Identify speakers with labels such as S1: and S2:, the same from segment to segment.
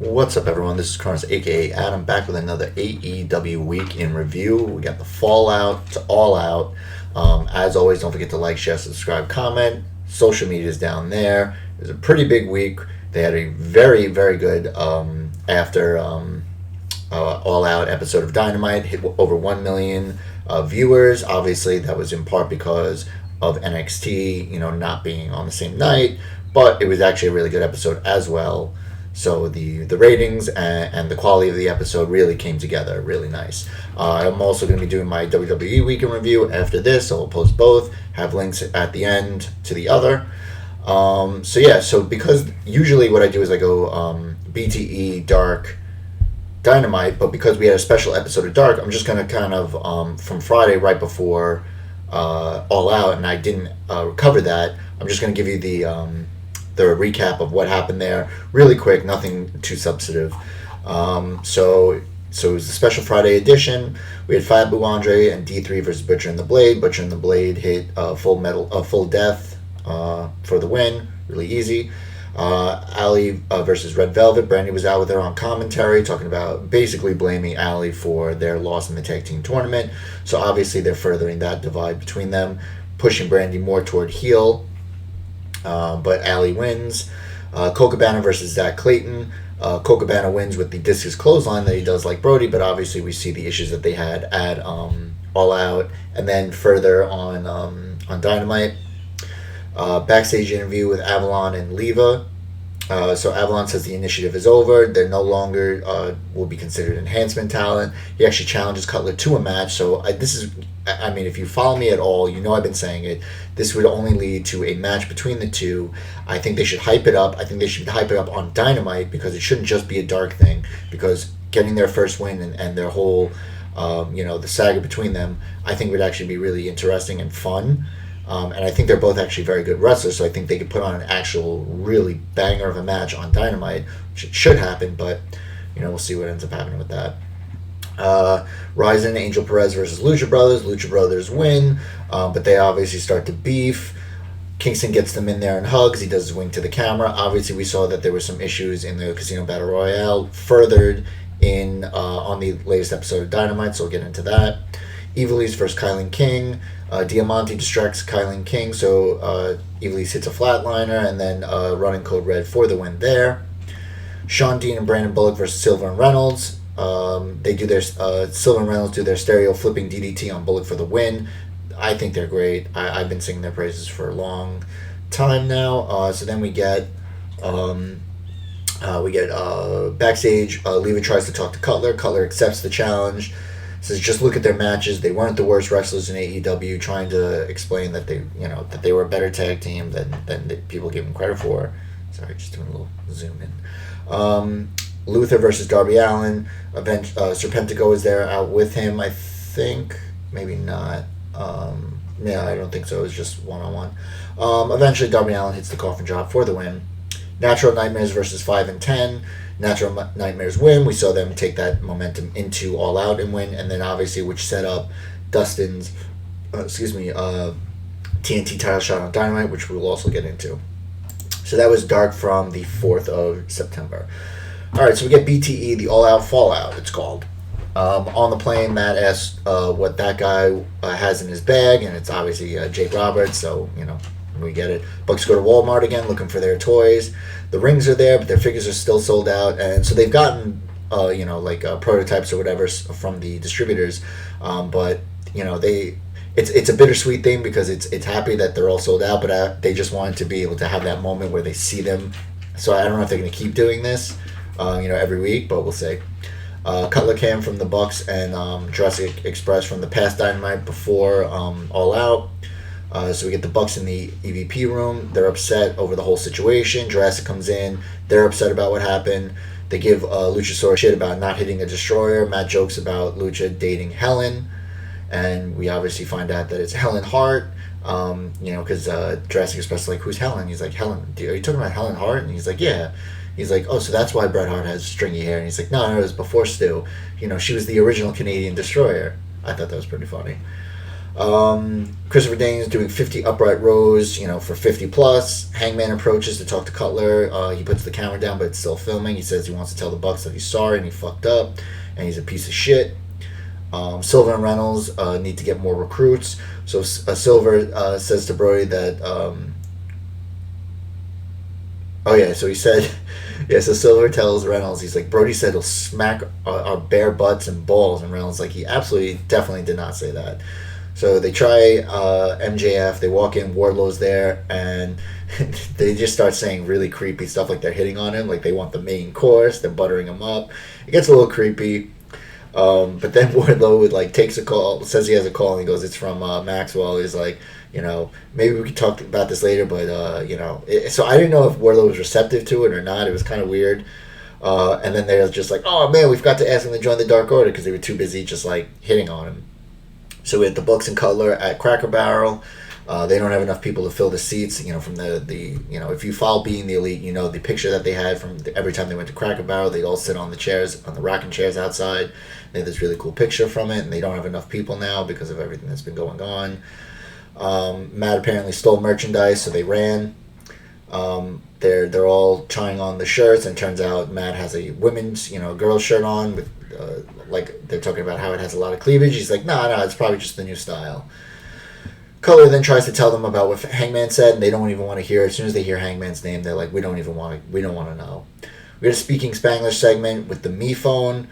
S1: What's up, everyone? This is Carnes, aka Adam, back with another AEW Week in Review. We got the Fallout to All Out. As always, don't forget to like, share, subscribe, comment. Social media is down there. It was a pretty big week. They had a very, very good after All Out episode of Dynamite. Hit over 1 million viewers. Obviously, that was in part because of NXT, not being on the same night. But it was actually a really good episode as well. So the ratings and the quality of the episode really came together, really nice. I'm also going to be doing my WWE Week in Review after this, so I'll post both. Have links at the end to the other. So because usually what I do is I go BTE, Dark, Dynamite, but because we had a special episode of Dark, I'm just going to kind of, from Friday right before All Out, and I didn't cover that, I'm just going to give you the recap of what happened there really quick, nothing too substantive. So it was the special Friday edition. We had Fabu Andre and D3 versus Butcher and the Blade. Butcher and the Blade hit full death for the win, really easy. Ali versus Red Velvet. Brandy was out with her on commentary, talking about basically blaming Ali for their loss in the tag team tournament. So obviously they're furthering that divide between them, pushing Brandy more toward heel. But Ali wins. Colt Cabana versus Zach Clayton. Colt Cabana wins with the discus clothesline that he does like Brody, but obviously we see the issues that they had at All Out, and then further on Dynamite. Backstage interview with Avalon and Leva. So Avalon says the initiative is over. They're no longer will be considered enhancement talent. He actually challenges Cutler to a match. So if you follow me at all, I've been saying it. This would only lead to a match between the two. I think they should hype it up. I think they should hype it up on Dynamite because it shouldn't just be a Dark thing. Because getting their first win and their whole, the saga between them, I think would actually be really interesting and fun. And I think they're both actually very good wrestlers, so I think they could put on an actual really banger of a match on Dynamite, which should happen, but, we'll see what ends up happening with that. Ryzen, Angel Perez versus Lucha Brothers. Lucha Brothers win, but they obviously start to beef. Kingston gets them in there and hugs. He does his wink to the camera. Obviously, we saw that there were some issues in the Casino Battle Royale, furthered in on the latest episode of Dynamite, so we'll get into that. Evilise versus Kylan King. Diamante distracts Kylan King, so Evilise hits a flatliner, and then running code red for the win there. Sean Dean and Brandon Bullock versus Silver and Reynolds. They do their Silver and Reynolds do their stereo flipping DDT on Bullock for the win. I think they're great. I've been singing their praises for a long time now. So then we get backstage. Leva tries to talk to Cutler. Cutler accepts the challenge. Says just look at their matches. They weren't the worst wrestlers in AEW. Trying to explain that they were a better tag team than people give them credit for. Sorry, just doing a little zoom in. Luther versus Darby Allin. Serpentico is there out with him. I think maybe not. I don't think so. It was just one-on-one. Eventually, Darby Allin hits the coffin drop for the win. Natural Nightmares versus 5 and 10. Natural Nightmares win. We saw them take that momentum into All Out and win, and then obviously which set up Dustin's TNT title shot on Dynamite, which we'll also get into. So that was Dark from the 4th of September. Alright, so we get BTE, the All Out Fallout, it's called. On the plane, Matt asks what that guy has in his bag, and it's obviously Jake Roberts, so, we get it. Bucks go to Walmart again, looking for their toys. The rings are there, but their figures are still sold out, and so they've gotten, prototypes or whatever from the distributors, but it's a bittersweet thing because it's happy that they're all sold out, but they just wanted to be able to have that moment where they see them. So I don't know if they're going to keep doing this, every week, but we'll see. Cutler Cam from the Bucks and Jurassic Express from the past Dynamite before All Out. So we get the Bucks in the EVP room. They're upset over the whole situation. Jurassic comes in. They're upset about what happened. They give Luchasaurus shit about not hitting a destroyer. Matt jokes about Lucha dating Helen. And we obviously find out that it's Helen Hart. Because Jurassic Express is like, who's Helen? He's like, Helen, are you talking about Helen Hart? And he's like, yeah. He's like, oh, so that's why Bret Hart has stringy hair. And he's like, no, it was before Stu. She was the original Canadian destroyer. I thought that was pretty funny. Christopher Daniels doing 50 upright rows, for 50 plus. Hangman approaches to talk to Cutler. He puts the camera down, but it's still filming. He says he wants to tell the Bucks that he's sorry and he fucked up and he's a piece of shit. Silver and Reynolds need to get more recruits. So Silver says to Brody that. So he said. Yeah, so Silver tells Reynolds, he's like, Brody said he'll smack our bare butts and balls. And Reynolds like, he absolutely, definitely did not say that. So they try MJF. They walk in. Wardlow's there, and they just start saying really creepy stuff, like they're hitting on him, like they want the main course. They're buttering him up. It gets a little creepy, but then Wardlow takes a call, says he has a call, and he goes, "It's from Maxwell." He's like, maybe we could talk about this later, but so I didn't know if Wardlow was receptive to it or not. It was kind of weird. And then they're just like, "Oh man, we forgot to ask him to join the Dark Order," because they were too busy just hitting on him. So we had the Bucks and Cutler at Cracker Barrel. They don't have enough people to fill the seats. From the if you follow Being the Elite, the picture that they had from every time they went to Cracker Barrel, they'd all sit on the chairs, on the rocking chairs outside. They had this really cool picture from it, and they don't have enough people now because of everything that's been going on. Matt apparently stole merchandise, so they ran. They're all trying on the shirts, and it turns out Matt has a women's, girl's shirt on with, they're talking about how it has a lot of cleavage. He's like, no, it's probably just the new style. Cutler then tries to tell them about what Hangman said, and they don't even want to hear it. As soon as they hear Hangman's name, they're like, we don't want to know. We had a Speaking Spanglish segment with the Me Phone.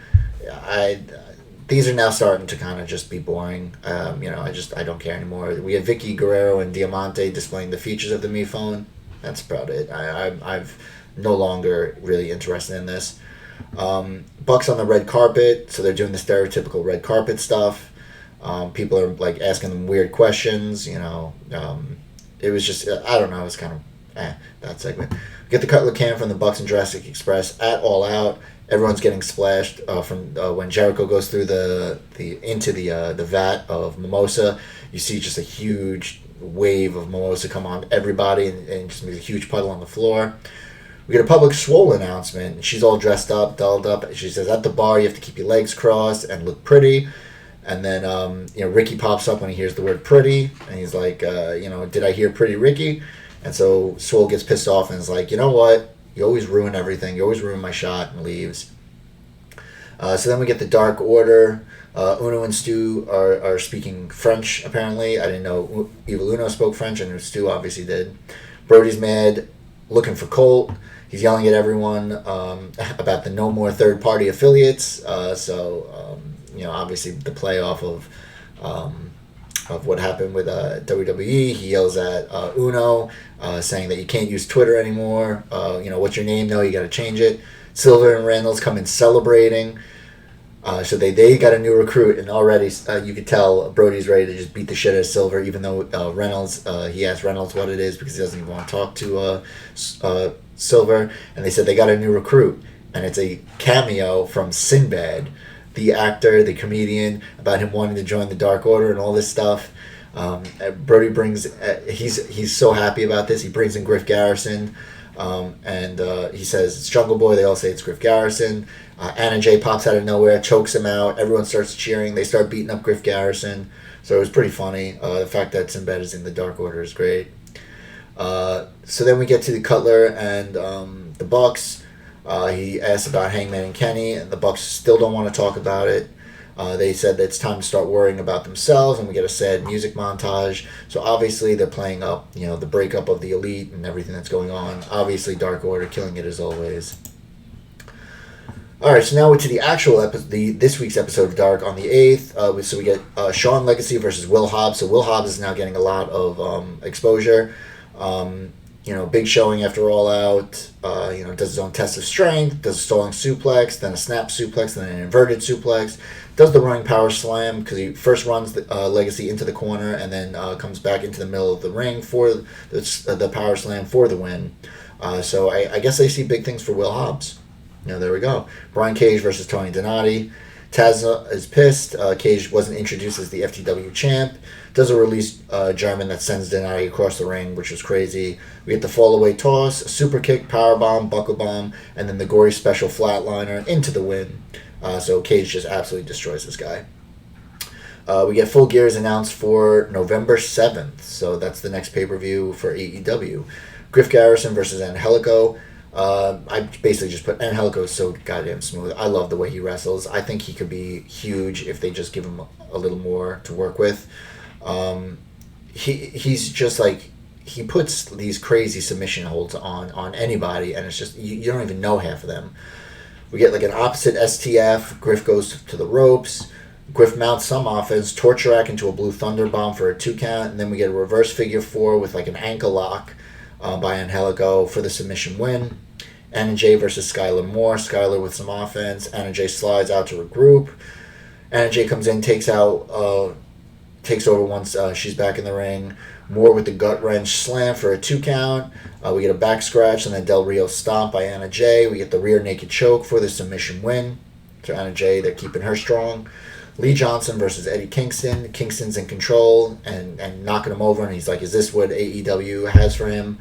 S1: These are now starting to kind of just be boring. I don't care anymore. We had Vicky Guerrero and Diamante displaying the features of the Me Phone. That's about it. I've no longer really interested in this. Bucks on the red carpet, so they're doing the stereotypical red carpet stuff. People are asking them weird questions. It was just, I don't know. It was kind of that segment. We get the Cutler Cam from the Bucks and Jurassic Express at All Out. Everyone's getting splashed from when Jericho goes through into the vat of mimosa. You see just a huge wave of mimosa come on everybody, and just makes a huge puddle on the floor. We get a public swole announcement. She's all dressed up, dolled up. She says, at the bar, you have to keep your legs crossed and look pretty. And then, Ricky pops up when he hears the word pretty. And he's like, did I hear pretty, Ricky? And so Swole gets pissed off and is like, you know what? You always ruin everything. You always ruin my shot, and leaves. So then we get the Dark Order. Uno and Stu are speaking French, apparently. I didn't know Evil Uno spoke French. I knew Stu obviously did. Brody's mad, looking for Colt. He's yelling at everyone about the no more third-party affiliates. Obviously the playoff of what happened with WWE. He yells at Uno, saying that you can't use Twitter anymore. What's your name? No, you got to change it. Silver and Reynolds come in celebrating. So they got a new recruit, and already you could tell Brody's ready to just beat the shit out of Silver, even though Reynolds, he asked Reynolds what it is because he doesn't even want to talk to Silver. And they said they got a new recruit, and it's a cameo from Sinbad, the actor, the comedian, about him wanting to join the Dark Order and all this stuff. Brody brings, he's so happy about this. He brings in Griff Garrison, and he says it's Jungle Boy. They all say it's Griff Garrison. Anna Jay pops out of nowhere, chokes him out. Everyone starts cheering. They start beating up Griff Garrison. So it was pretty funny. The fact that Sinbad is in the Dark Order is great. So then we get to the Cutler and the Bucks. He asks about Hangman and Kenny, and the Bucks still don't want to talk about it. They said that it's time to start worrying about themselves, and we get a sad music montage. So obviously they're playing up, the breakup of the Elite and everything that's going on. Obviously Dark Order killing it as always. All right, so now we're to the actual this week's episode of Dark on the 8th. So we get Shawn Legacy versus Will Hobbs. So Will Hobbs is now getting a lot of exposure. Big showing after All Out. Does his own test of strength, does a stalling suplex, then a snap suplex, then an inverted suplex. Does the running power slam because he first runs the Legacy into the corner and then comes back into the middle of the ring for the power slam for the win. So I guess I see big things for Will Hobbs. There we go. Brian Cage versus Tony Donati. Taz is pissed. Cage wasn't introduced as the FTW champ. Does a release German that sends Donati across the ring, which was crazy. We get the fall-away toss, a super kick, powerbomb, buckle bomb, and then the gory special flatliner into the win. So Cage just absolutely destroys this guy. We get Full Gear is announced for November 7th, so that's the next pay-per-view for AEW. Griff Garrison versus Angelico. I basically just put Angelico is so goddamn smooth. I love the way he wrestles. I think he could be huge if they just give him a little more to work with. He's just like, he puts these crazy submission holds on anybody, and it's just, you don't even know half of them. We get like an opposite STF. Griff goes to the ropes. Griff mounts some offense, torture rack into a blue thunder bomb for a 2 count, and then we get a reverse figure 4 with like an ankle lock by Angelico for the submission win. Anna Jay versus Skylar Moore. Skylar with some offense. Anna Jay slides out to regroup. Anna Jay comes in, takes over once she's back in the ring. Moore with the gut wrench slam for a 2 count. We get a back scratch and then Del Rio stomp by Anna Jay. We get the rear naked choke for the submission win. So Anna Jay, they're keeping her strong. Lee Johnson versus Eddie Kingston. Kingston's in control and knocking him over, and he's like, is this what AEW has for him?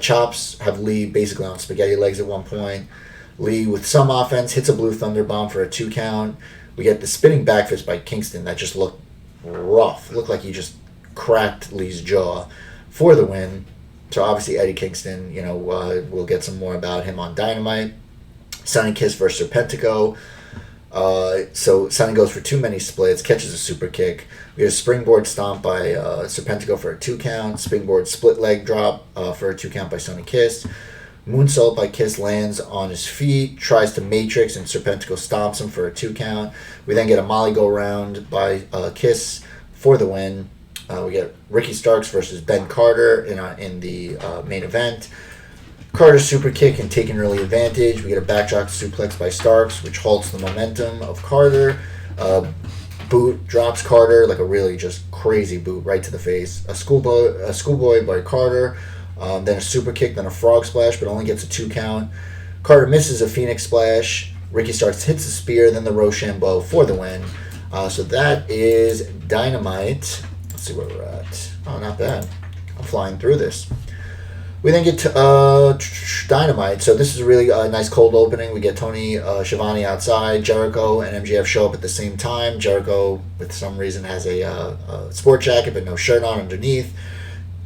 S1: Chops have Lee basically on spaghetti legs at one point. Lee with some offense hits a blue thunder bomb for a 2 count. We get the spinning back fist by Kingston that just looked rough. Looked like he just cracked Lee's jaw for the win. So obviously Eddie Kingston, we'll get some more about him on Dynamite. Sonny Kiss versus Serpentico. So Sonny goes for too many splits, catches a super kick. We get a springboard stomp by Serpentico for a 2 count. Springboard split leg drop for a 2 count by Sonny Kiss. Moonsault by Kiss lands on his feet, tries to matrix, and Serpentico stomps him for a 2 count. We then get a Molly go round by Kiss for the win. We get Ricky Starks versus Ben Carter in the main event. Carter's super kick and taking early advantage. We get a backdrop suplex by Starks, which halts the momentum of Carter. Boot drops Carter, like a really just crazy boot right to the face. A schoolboy by Carter. Then a super kick, then a frog splash, but only gets a 2 count. Carter misses a Phoenix splash. Ricky Starks hits a spear, then the Rochambeau for the win. So that is Dynamite. Let's see where we're at. Oh, not bad. I'm flying through this. We then get to Dynamite. So this is a really nice cold opening. We get Tony Schiavone outside. Jericho and MJF show up at the same time. Jericho, with some reason, has a sport jacket but no shirt on underneath.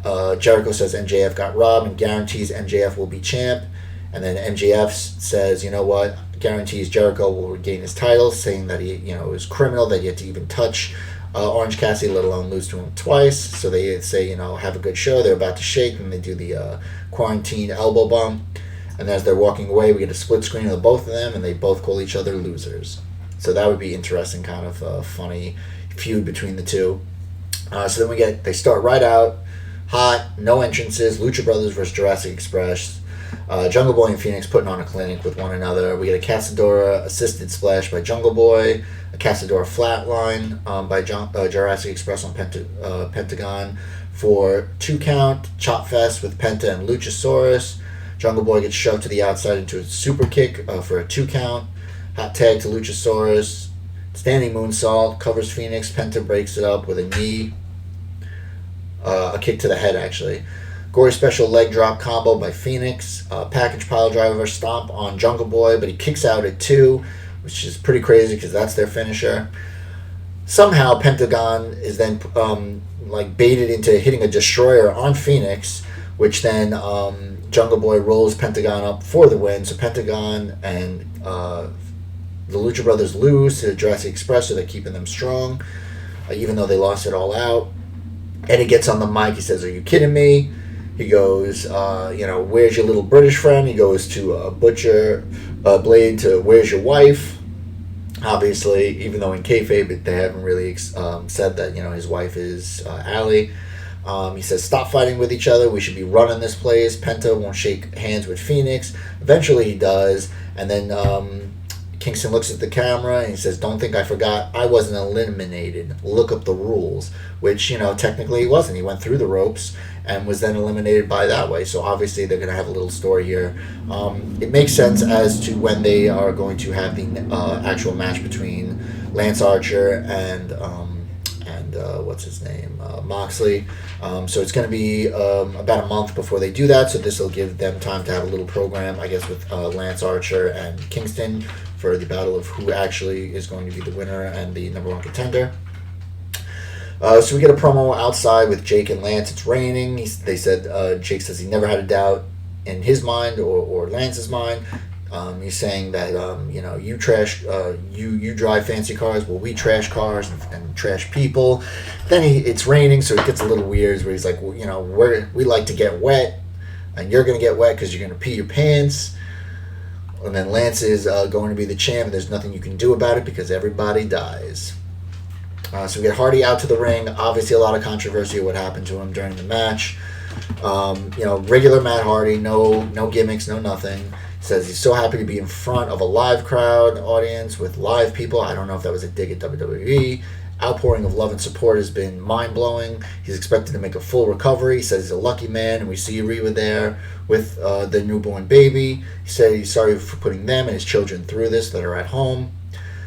S1: Jericho says MJF got robbed and guarantees MJF will be champ. And then MJF says, you know what, guarantees Jericho will regain his title, saying that he, it was criminal that he had to even touch Orange Cassidy, let alone lose to him twice. So they say, have a good show. They're about to shake, and they do the quarantine elbow bump. And as they're walking away, we get a split screen of both of them, and they both call each other losers. So that would be interesting, kind of funny feud between the two. So then they start right out, hot, no entrances, Lucha Brothers versus Jurassic Express. Jungle Boy and Phoenix putting on a clinic with one another. We get a Casadora assisted splash by Jungle Boy, a Casadora flatline by Jurassic Express on Pentagon for 2 count. Chop Fest with Penta and Luchasaurus. Jungle Boy gets shoved to the outside into a super kick for a 2 count. Hot tag to Luchasaurus. Standing moonsault covers Phoenix. Penta breaks it up with a knee. A kick to the head, actually. Gory special leg drop combo by Phoenix. Package pile driver stomp on Jungle Boy, but he kicks out at 2, which is pretty crazy because that's their finisher. Somehow Pentagon is then baited into hitting a destroyer on Phoenix, which then Jungle Boy rolls Pentagon up for the win. So Pentagon and the Lucha Brothers lose to Jurassic Express, so they're keeping them strong, even though they lost it all out. Eddie gets on the mic. He says, "Are you kidding me?" He goes, "Where's your little British friend?" He goes to Butcher Blade to, "Where's your wife?" Obviously, even though in kayfabe they haven't really said that his wife is Allie. He says, "Stop fighting with each other. We should be running this place." Penta won't shake hands with Phoenix. Eventually he does, and then Kingston looks at the camera and he says, "Don't think I forgot. I wasn't eliminated. Look up the rules." Which, technically he wasn't. He went through the ropes and was then eliminated by that way. So obviously they're going to have a little story here. It makes sense as to when they are going to have the actual match between Lance Archer and what's his name? Moxley. So it's going to be about a month before they do that. So this will give them time to have a little program, I guess, with Lance Archer and Kingston for the battle of who actually is going to be the winner and the number 1 contender. So we get a promo outside with Jake and Lance. It's raining. They said Jake says he never had a doubt in his mind or Lance's mind. He's saying that you trash, you drive fancy cars, well we trash cars and trash people. Then it's raining, so it gets a little weird. Where he's like, well, we like to get wet, and you're gonna get wet because you're gonna pee your pants. And then Lance is going to be the champ, and there's nothing you can do about it because everybody dies. So we get Hardy out to the ring. Obviously, a lot of controversy of what happened to him during the match. Regular Matt Hardy, no gimmicks, no nothing. Says he's so happy to be in front of a live crowd audience with live people. I don't know if that was a dig at WWE. Outpouring of love and support has been mind-blowing. He's expected to make a full recovery. He says he's a lucky man, and we see Reba there with the newborn baby. He said he's sorry for putting them and his children through this that are at home.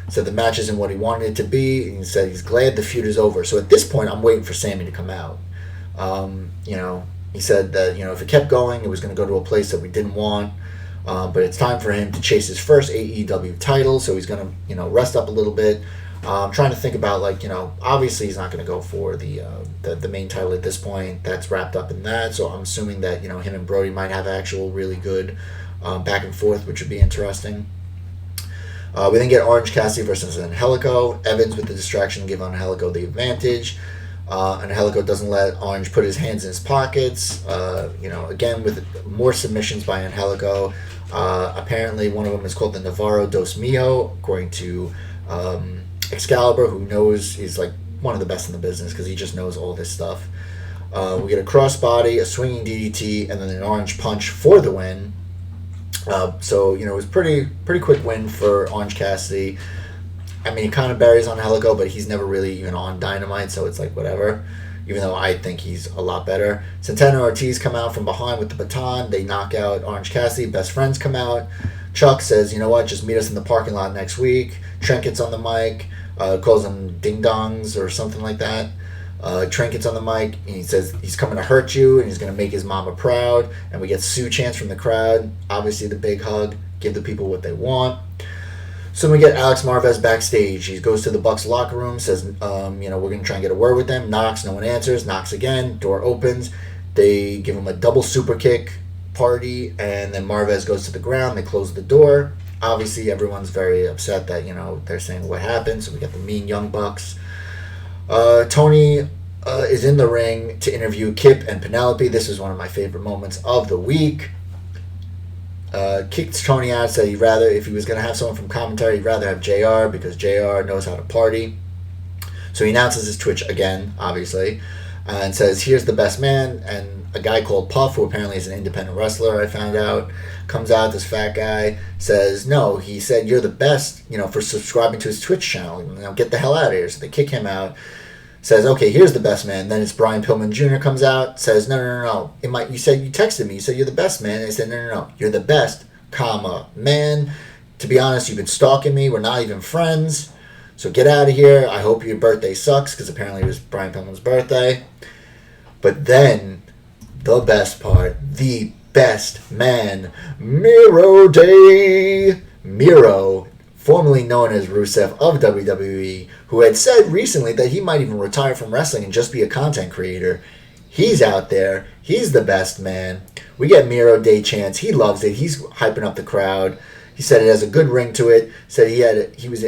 S1: Said the match isn't what he wanted it to be, and he said he's glad the feud is over. So at this point, I'm waiting for Sammy to come out. He said that if it kept going, it was going to go to a place that we didn't want. But it's time for him to chase his first AEW title, so he's going to, rest up a little bit. I'm trying to think about, obviously he's not going to go for the main title at this point. That's wrapped up in that, so I'm assuming that, him and Brody might have actual really good back and forth, which would be interesting. We then get Orange Cassidy versus Angelico. Evans with the distraction give Angelico the advantage. Angelico doesn't let Orange put his hands in his pockets. Again, with more submissions by Angelico. Apparently, one of them is called the Navarro dos Mio, according to Excalibur, who knows is like one of the best in the business because he just knows all this stuff. We get a crossbody, a swinging DDT, and then an orange punch for the win. It was pretty quick win for Orange Cassidy. I mean, he kind of buries on Angelico, but he's never really even on Dynamite, so it's like whatever. Even though I think he's a lot better. Santana and Ortiz come out from behind with the baton. They knock out Orange Cassidy. Best friends come out. Chuck says, you know what, just meet us in the parking lot next week. Trent gets on the mic, calls them ding-dongs or something like that. Trent gets on the mic, and he says he's coming to hurt you, and he's going to make his mama proud. And we get Sue chants from the crowd. Obviously, the big hug. Give the people what they want. So we get Alex Marvez backstage. He goes to the Bucks locker room, says, we're going to try and get a word with them. Knocks, no one answers. Knocks again. Door opens. They give him a double super kick party, and then Marvez goes to the ground. They close the door. Obviously, everyone's very upset that, they're saying what happened. So we get the mean Young Bucks. Tony is in the ring to interview Kip and Penelope. This is one of my favorite moments of the week. Kicked Tony out, said he'd rather, if he was going to have someone from commentary, he'd rather have JR because JR knows how to party. So he announces his Twitch again, obviously, and says, here's the best man. And a guy called Puff, who apparently is an independent wrestler, I found out, comes out, this fat guy, says, no, he said, you're the best, for subscribing to his Twitch channel. Get the hell out of here. So they kick him out. Says, okay, here's the best man. Then it's Brian Pillman Jr. comes out, says, no. You said you texted me. You said you're the best man. And I said, no. You're the best, man. To be honest, you've been stalking me. We're not even friends. So get out of here. I hope your birthday sucks, because apparently it was Brian Pillman's birthday. But then, the best part, the best man, Miro Day. Miro, formerly known as Rusev of WWE, who had said recently that he might even retire from wrestling and just be a content creator. He's out there. He's the best man. We get Miro Day chants. He loves it. He's hyping up the crowd. He said it has a good ring to it. Said he was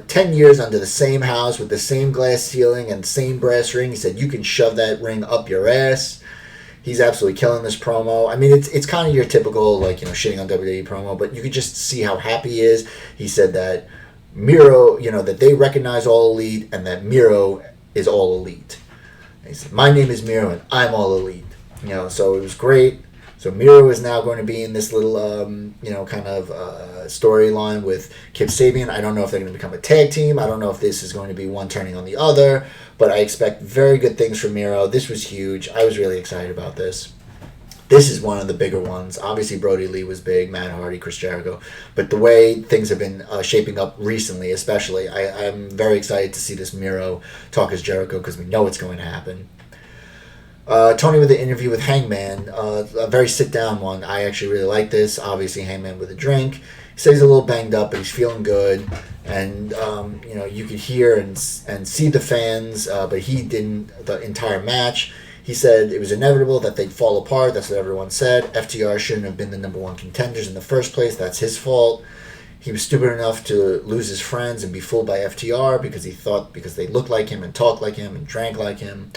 S1: 10 years under the same house with the same glass ceiling and same brass ring. He said you can shove that ring up your ass. He's absolutely killing this promo. I mean, it's kind of your typical, shitting on WWE promo, but you could just see how happy he is. He said that Miro, that they recognize All Elite and that Miro is All Elite. And he said, my name is Miro and I'm All Elite. So it was great. So Miro is now going to be in this little, storyline with Kip Sabian. I don't know if they're going to become a tag team. I don't know if this is going to be one turning on the other. But I expect very good things from Miro. This was huge. I was really excited about this. This is one of the bigger ones. Obviously, Brody Lee was big, Matt Hardy, Chris Jericho. But the way things have been shaping up recently, especially, I'm very excited to see this Miro talk as Jericho because we know it's going to happen. Tony with the interview with Hangman, a very sit-down one. I actually really like this. Obviously, Hangman with a drink. He says he's a little banged up, but he's feeling good. And, you could hear and see the fans, but he didn't the entire match. He said it was inevitable that they'd fall apart. That's what everyone said. FTR shouldn't have been the number one contenders in the first place. That's his fault. He was stupid enough to lose his friends and be fooled by FTR because he thought because they looked like him and talked like him and drank like him.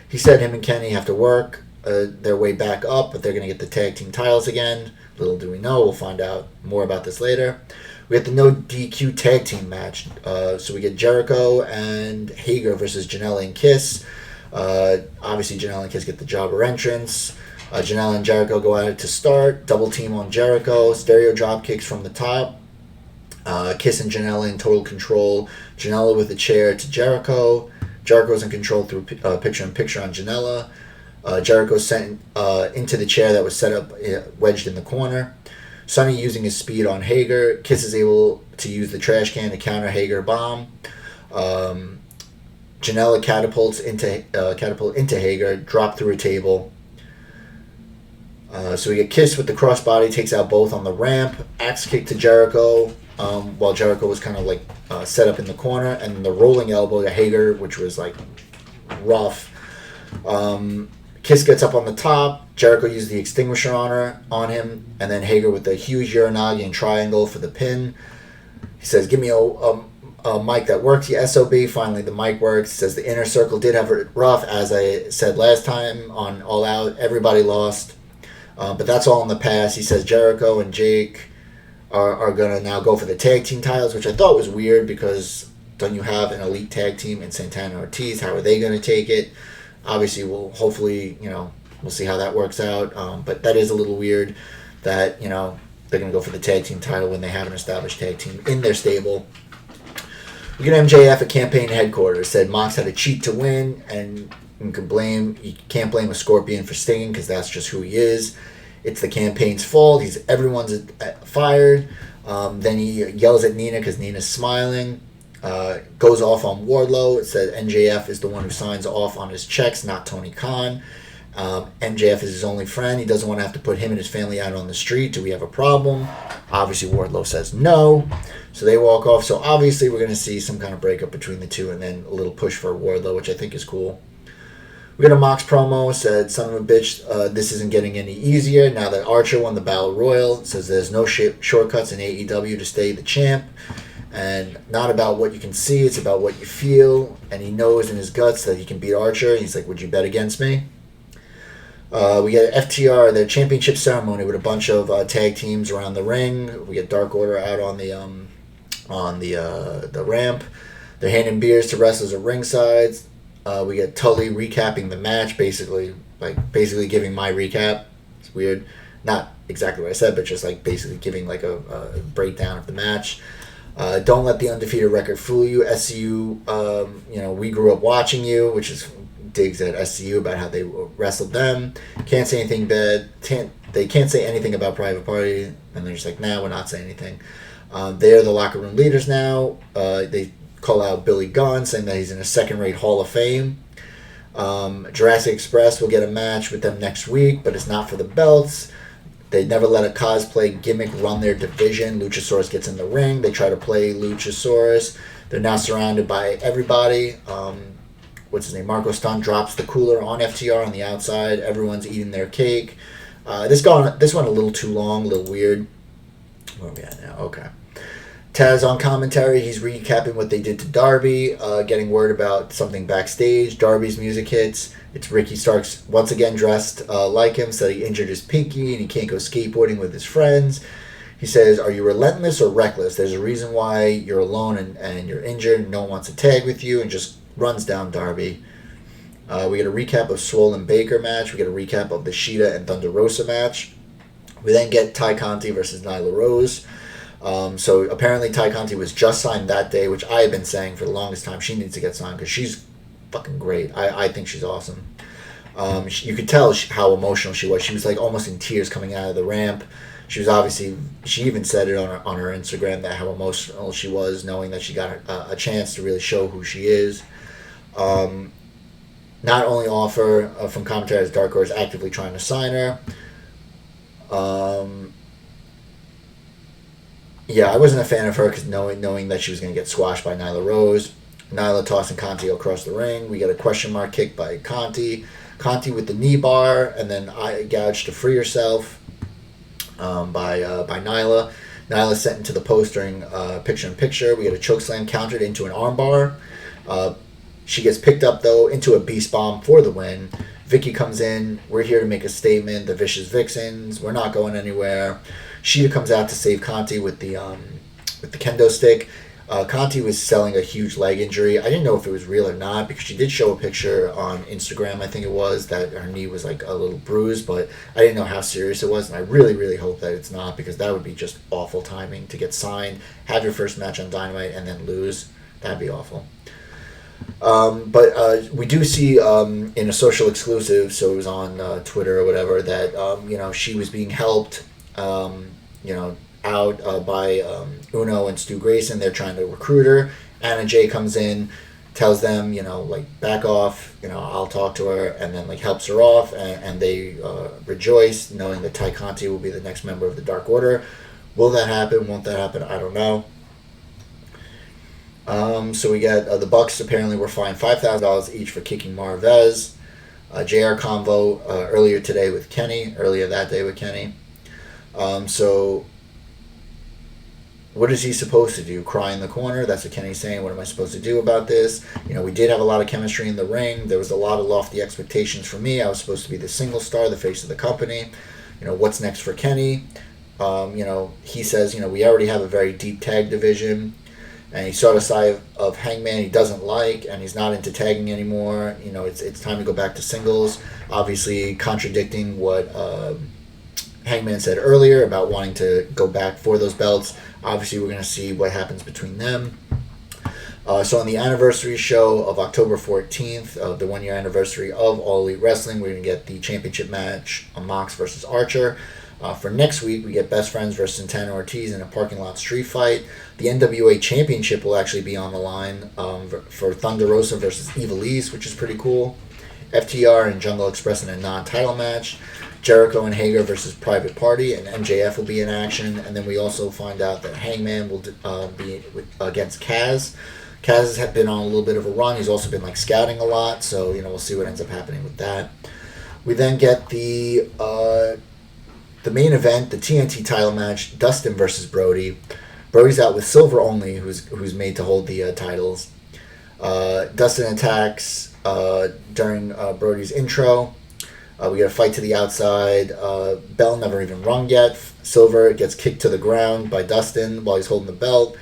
S1: He said him and Kenny have to work their way back up, but they're going to get the tag team titles again. Little do we know. We'll find out more about this later. We get the no DQ tag team match. So we get Jericho and Hager versus Janela and Kiss. Obviously, Janela and Kiss get the jobber entrance. Janela and Jericho go at it to start. Double team on Jericho. Stereo drop kicks from the top. Kiss and Janela in total control. Janela with the chair to Jericho. Jericho's in control through picture-in-picture on Janela. Jericho sent into the chair that was set up, wedged in the corner. Sonny using his speed on Hager. Kiss is able to use the trash can to counter Hager bomb. Janela catapult into Hager, drop through a table. So we get Kiss with the crossbody, takes out both on the ramp. Axe kick to Jericho, while Jericho was kind of like set up in the corner, and the rolling elbow to Hager, which was like rough. Kiss gets up on the top. Jericho used the extinguisher on him, and then Hager with the huge Uranagi and triangle for the pin. He says, "Give me a mic that works, you SOB." Finally, the mic works. He says the Inner Circle did have it rough, as I said last time on All Out. Everybody lost, but that's all in the past. He says Jericho and Jake are going to now go for the tag team titles, which I thought was weird because don't you have an elite tag team in Santana and Ortiz? How are they going to take it? Obviously, hopefully, we'll see how that works out. But that is a little weird that, they're going to go for the tag team title when they have an established tag team in their stable. We get MJF at campaign headquarters. Said Mox had to cheat to win, and you can't blame a Scorpion for stinging because that's just who he is. It's the campaign's fault. Everyone's fired. Then he yells at Nina because Nina's smiling. Goes off on Wardlow. It said MJF is the one who signs off on his checks, not Tony Khan. MJF is his only friend. He doesn't want to have to put him and his family out on the street. Do we have a problem? Obviously, Wardlow says no. So they walk off. So obviously, we're going to see some kind of breakup between the two, and then a little push for Wardlow, which I think is cool. We got a Mox promo. Said, "Son of a bitch, this isn't getting any easier now that Archer won the Battle Royal." Says there's no shortcuts in AEW to stay the champ. And not about what you can see, it's about what you feel. And he knows in his guts that he can beat Archer. He's like, "Would you bet against me?" We get FTR, their championship ceremony with a bunch of tag teams around the ring. We get Dark Order out on the ramp. They're handing beers to wrestlers at ringside. We get Tully recapping the match, basically giving my recap. It's weird, not exactly what I said, but just like basically giving like a breakdown of the match. Don't let the undefeated record fool you. SCU, we grew up watching you, which is digs at SCU about how they wrestled them. Can't say anything bad. They can't say anything about Private Party, and they're just like, nah, we're not saying anything. They're the locker room leaders now. They call out Billy Gunn, saying that he's in a second-rate Hall of Fame. Jurassic Express will get a match with them next week, but it's not for the belts. They never let a cosplay gimmick run their division. Luchasaurus gets in the ring. They try to play Luchasaurus. They're now surrounded by everybody. What's his name? Marco Stunt drops the cooler on FTR on the outside. Everyone's eating their cake. This went a little too long, a little weird. Where are we at now? Okay. Taz on commentary. He's recapping what they did to Darby, getting word about something backstage. Darby's music hits. It's Ricky Starks once again dressed like him, said he injured his pinky and he can't go skateboarding with his friends. He says, "Are you relentless or reckless? There's a reason why you're alone and you're injured and no one wants to tag with you," and just runs down Darby. We get a recap of Swole and Baker match. We get a recap of the Sheeta and Thunder Rosa match. We then get Ty Conti versus Nyla Rose. So apparently Ty Conti was just signed that day, which I have been saying for the longest time she needs to get signed because she's fucking great. I think she's awesome. You could tell how emotional she was. She was like almost in tears coming out of the ramp. She even said it on her Instagram that how emotional she was knowing that she got a chance to really show who she is. not only offer from commentary as Dark Order is actively trying to sign her. Yeah, I wasn't a fan of her because knowing that she was going to get squashed by Nyla Rose. Nyla tossing Conti across the ring. We get a question mark kick by Conti. Conti with the knee bar, and then eye gouge to free herself by Nyla. Nyla sent into the post during picture-in-picture. We get a chokeslam countered into an armbar. She gets picked up, though, into a beast bomb for the win. Vicky comes in. We're here to make a statement. The Vicious Vixens. We're not going anywhere. Sheeta comes out to save Conti with the kendo stick. Conti was selling a huge leg injury. I didn't know if it was real or not because she did show a picture on Instagram, I think it was, that her knee was like a little bruised, but I didn't know how serious it was, and I really, really hope that it's not because that would be just awful timing to get signed, have your first match on Dynamite, and then lose. That'd be awful. But we do see in a social exclusive, so it was on Twitter or whatever, that she was being helped, out by Uno and Stu Grayson. They're trying to recruit her. Anna Jay comes in, tells them, back off. I'll talk to her, and then helps her off, and they rejoice, knowing that Ty Conti will be the next member of the Dark Order. Will that happen? Won't that happen? I don't know. So we get the Bucks apparently were fined $5,000 each for kicking Marvez. JR convo earlier that day with Kenny. So what is he supposed to do? Cry in the corner? That's what Kenny's saying. What am I supposed to do about this? We did have a lot of chemistry in the ring. There was a lot of lofty expectations for me. I was supposed to be the single star, the face of the company. What's next for Kenny? He says, we already have a very deep tag division. And he saw the side of Hangman he doesn't like, and he's not into tagging anymore. It's time to go back to singles. Obviously, contradicting what Hangman said earlier about wanting to go back for those belts. Obviously, we're going to see what happens between them. So on the anniversary show of October 14th, the 1-year anniversary of All Elite Wrestling, we're going to get the championship match on Mox versus Archer. For next week, we get Best Friends versus Santana Ortiz in a parking lot street fight. The NWA Championship will actually be on the line for Thunder Rosa versus Ivelisse, which is pretty cool. FTR and Jungle Express in a non-title match. Jericho and Hager versus Private Party, and MJF will be in action. And then we also find out that Hangman will be against Kaz. Kaz has been on a little bit of a run. He's also been scouting a lot, so we'll see what ends up happening with that. We then get the main event, the TNT title match, Dustin versus Brody. Brody's out with Silver only, who's made to hold the titles. Dustin attacks during Brody's intro. We get a fight to the outside. Bell never even rung yet. Silver gets kicked to the ground by Dustin while he's holding the belt.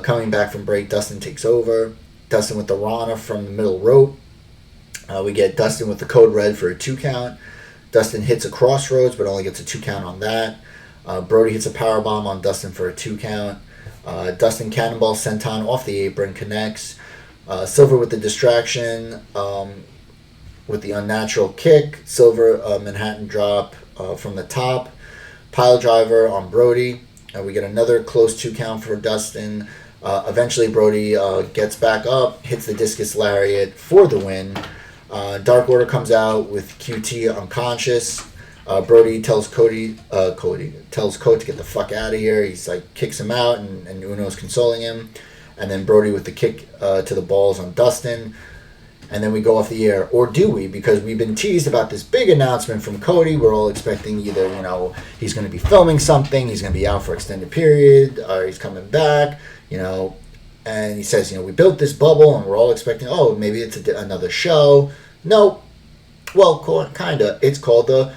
S1: Coming back from break, Dustin takes over. Dustin with the Rana from the middle rope. We get Dustin with the code red for a 2 count. Dustin hits a crossroads, but only gets a 2 count on that. Brody hits a powerbomb on Dustin for a 2 count. Dustin cannonball senton off the apron, connects. Silver with the distraction, with the unnatural kick. Silver Manhattan drop from the top. Pile driver on Brody. We get another close 2 count for Dustin. Eventually Brody gets back up, hits the discus lariat for the win. Dark Order comes out with QT unconscious. Brody tells Colt to get the fuck out of here. He's kicks him out, and Uno's consoling him. And then Brody with the kick to the balls on Dustin. And then we go off the air. Or do we? Because we've been teased about this big announcement from Cody. We're all expecting either, he's going to be filming something, he's going to be out for extended period, or he's coming back, And he says, we built this bubble, and we're all expecting, maybe it's another show. No. Well, kind of. It's called the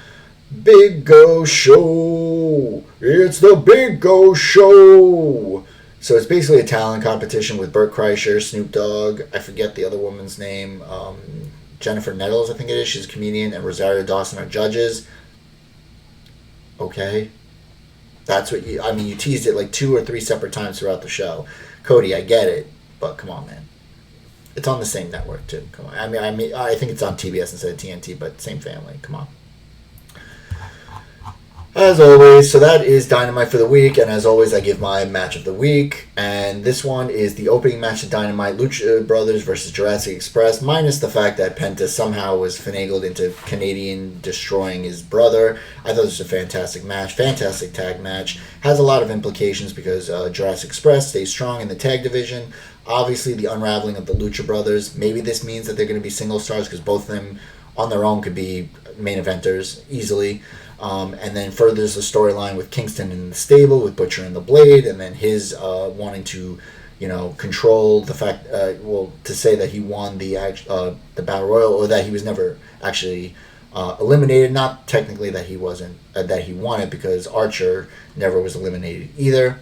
S1: Big Go Show. It's the Big Go Show. So it's basically a talent competition with Burt Kreischer, Snoop Dogg, I forget the other woman's name, Jennifer Nettles, I think it is. She's a comedian, and Rosario Dawson are judges. Okay. That's what you teased it 2 or 3 separate times throughout the show. Cody, I get it, but come on, man. It's on the same network, too. Come on. I think it's on TBS instead of TNT, but same family. Come on. As always, so that is Dynamite for the week, and as always, I give my match of the week. And this one is the opening match of Dynamite, Lucha Brothers versus Jurassic Express, minus the fact that Penta somehow was finagled into Canadian destroying his brother. I thought this was a fantastic match, fantastic tag match. Has a lot of implications because Jurassic Express stays strong in the tag division. Obviously, the unraveling of the Lucha Brothers. Maybe this means that they're going to be single stars because both of them on their own could be main eventers easily. And then furthers the storyline with Kingston in the stable, with Butcher and the Blade, and then his wanting to, control the fact, to say that he won the Battle Royal, or that he was never actually eliminated. Not technically that he wasn't, that he won it, because Archer never was eliminated either.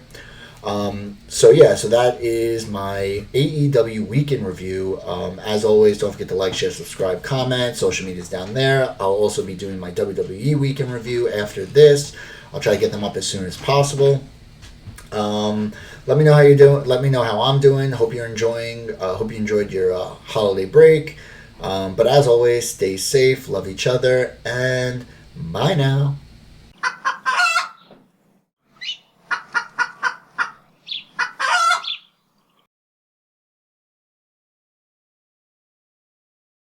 S1: So that is my AEW weekend review. As always, don't forget to like, share, subscribe, comment. Social media's down there. I'll also be doing my WWE weekend review after this. I'll try to get them up as soon as possible. Let me know how you're doing. Let me know how I'm doing. Hope you're enjoying. Hope you enjoyed your holiday break. But as always, stay safe, love each other, and bye now.